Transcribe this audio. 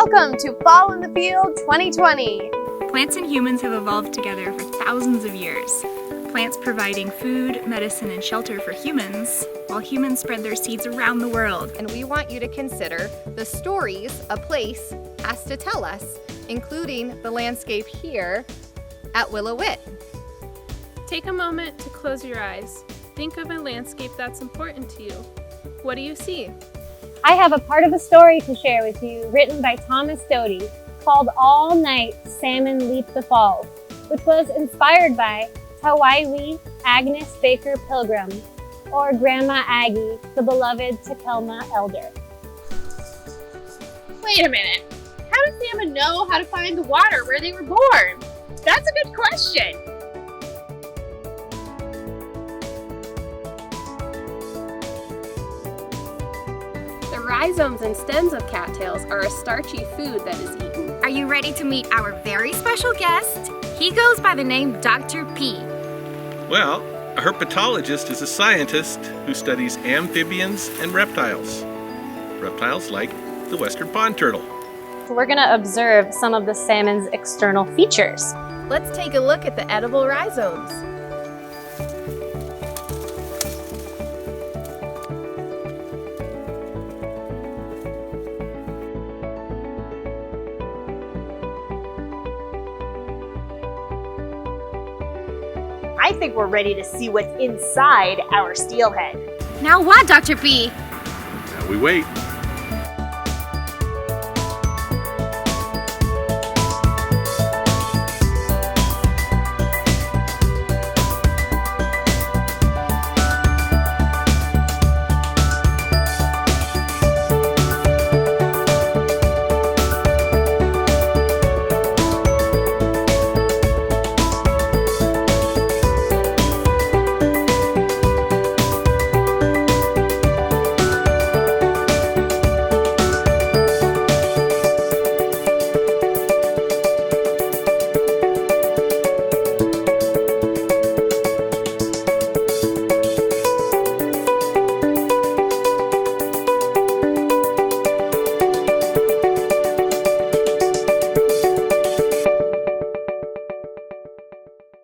Welcome to Fall in the Field 2020. Plants and humans have evolved together for thousands of years. Plants providing food, medicine, and shelter for humans, while humans spread their seeds around the world. And we want you to consider the stories a place has to tell us, including the landscape here at Willowitt. Take a moment to close your eyes. Think of a landscape that's important to you. What do you see? I have a part of a story to share with you written by Thomas Doty called All Night Salmon Leap the Falls, which was inspired by Tawaiwi Agnes Baker Pilgrim, or Grandma Aggie, the beloved Takelma elder. Wait a minute. How does salmon know how to find the water where they were born? That's a good question. The rhizomes and stems of cattails are a starchy food that is eaten. Are you ready to meet our very special guest? He goes by the name Dr. P. Well, a herpetologist is a scientist who studies amphibians and reptiles. Reptiles like the western pond turtle. We're going to observe some of the salmon's external features. Let's take a look at the edible rhizomes. I think we're ready to see what's inside our steelhead. Now what, Dr. P? Now we wait.